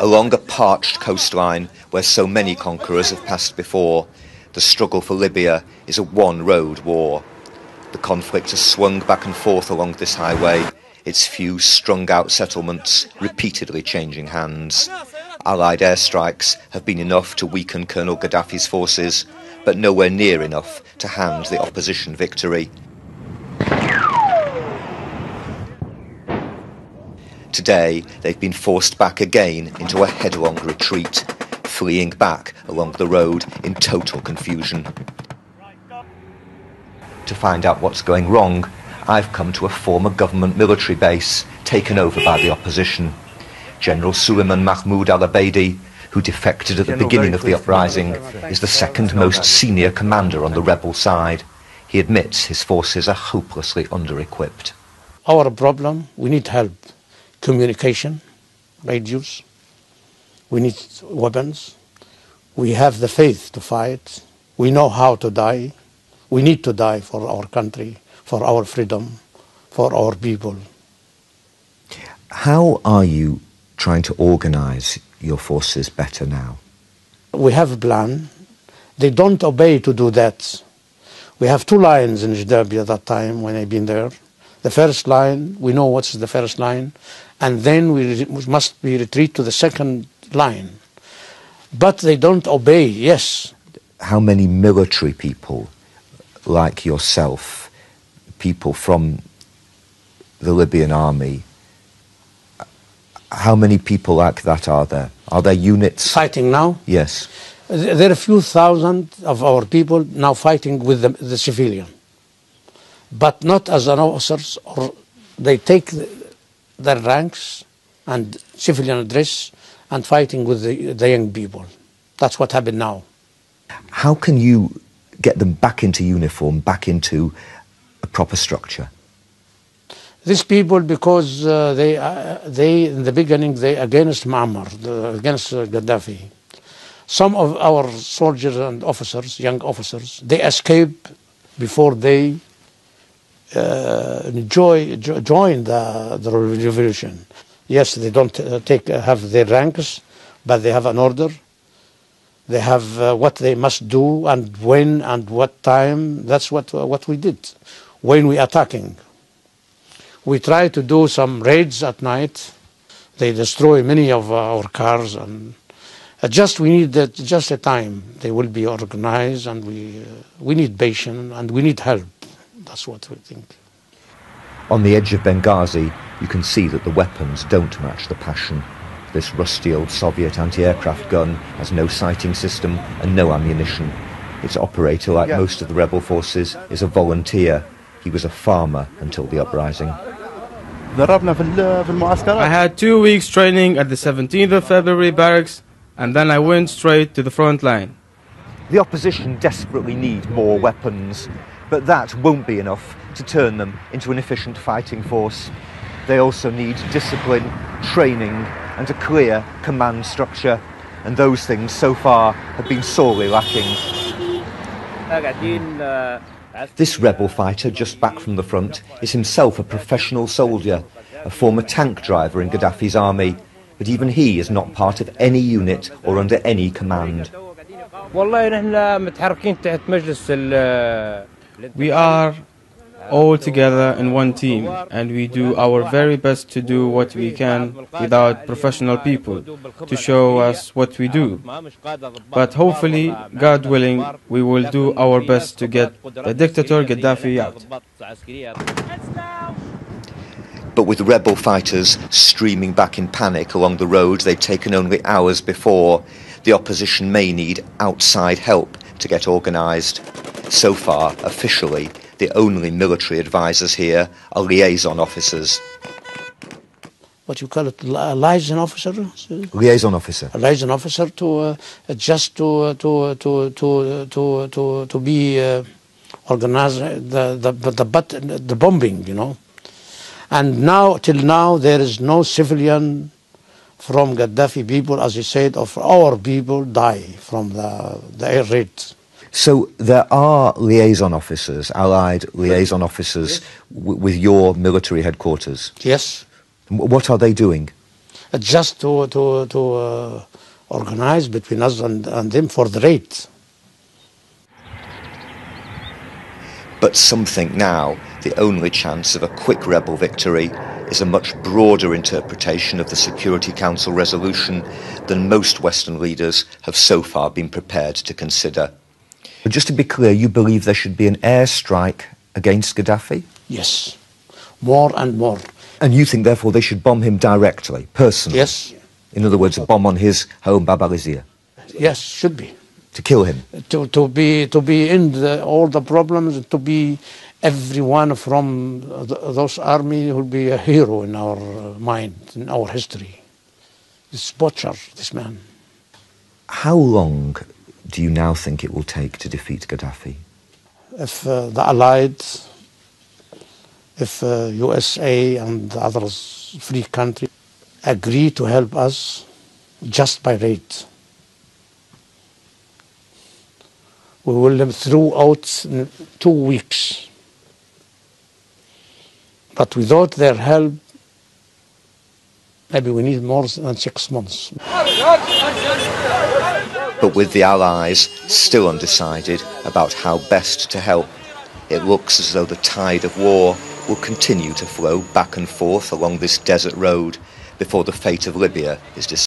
Along a parched coastline where so many conquerors have passed before, the struggle for Libya is a one-road war. The conflict has swung back and forth along this highway, its few strung-out settlements repeatedly changing hands. Allied airstrikes have been enough to weaken Colonel Gaddafi's forces, but nowhere near enough to hand the opposition victory. Today, they've been forced back again into a headlong retreat, fleeing back along the road in total confusion. To find out what's going wrong, I've come to a former government military base taken over by the opposition. General Suleiman Mahmoud al-Abadi, who defected at the beginning of the uprising, is the second most senior commander on the rebel side. He admits his forces are hopelessly under-equipped. Our problem, we need help. Communication, radios, we need weapons, we have the faith to fight, we know how to die, we need to die for our country, for our freedom, for our people. How are you trying to organize your forces better now? We have a plan. They don't obey to do that. We have two lines in Gaddafi at that time when I've been there. The first line, we know what's the first line, and then we must be retreat to the second line. But they don't obey, yes. How many military people like yourself, people from the Libyan army, how many people like that are there? Are there units? Fighting now? Yes. There are a few thousand of our people now fighting with the civilian. But not as an officers, or they take their ranks and civilian dress and fighting with the young people. That's what happened now. How can you get them back into uniform, back into a proper structure? These people, because they in the beginning, they against Muammar, against Gaddafi. Some of our soldiers and officers, young officers, they escape before they join the revolution. Yes, they don't have their ranks, but they have an order. They have what they must do and when and what time. That's what we did when we attacking. We try to do some raids at night. They destroy many of our cars, and we need just a time. They will be organized, and we need patience and we need help. That's what we think. On the edge of Benghazi, you can see that the weapons don't match the Passion. This rusty old Soviet anti-aircraft gun has no sighting system and no ammunition. Its operator, like most of the rebel forces, is a volunteer. He was a farmer until the uprising. I had 2 weeks training at the 17th of February barracks, and then I went straight to the front line. The opposition desperately need more weapons, but that won't be enough to turn them into an efficient fighting force. They also need discipline, training, and a clear command structure, and those things so far have been sorely lacking. This rebel fighter just back from the front is himself a professional soldier, a former tank driver in Gaddafi's army, but even he is not part of any unit or under any command. We are all together in one team, and we do our very best to do what we can without professional people to show us what we do. But hopefully, God willing, we will do our best to get the dictator Gaddafi out. But with rebel fighters streaming back in panic along the road they'd taken only hours before, the opposition may need outside help to get organised. So far, officially, the only military advisors here are liaison officers. What you call it, liaison officer? Liaison officer. A liaison officer to just to be organized the bombing, you know. And now, till now, there is no civilian from Gaddafi people, as he said, of our people die from the air raid. So there are liaison officers, allied liaison officers with your military headquarters? Yes. What are they doing? just to organize between us and them for the raid. But some think now the only chance of a quick rebel victory is a much broader interpretation of the Security Council resolution than most Western leaders have so far been prepared to consider. But just to be clear, you believe there should be an airstrike against Gaddafi? Yes, more and more. And you think, therefore, they should bomb him directly, personally? Yes. In other words, a bomb on his home, Bab al-Azir? Yes, should be. To kill him? To be in all the problems, to be everyone from those army will be a hero in our mind, in our history. This butcher, this man. How long do you now think it will take to defeat Gaddafi? If the Allied, if USA and the other free countries agree to help us just by raid, we will live throughout 2 weeks. But without their help, maybe we need more than 6 months. But with the Allies still undecided about how best to help, it looks as though the tide of war will continue to flow back and forth along this desert road before the fate of Libya is decided.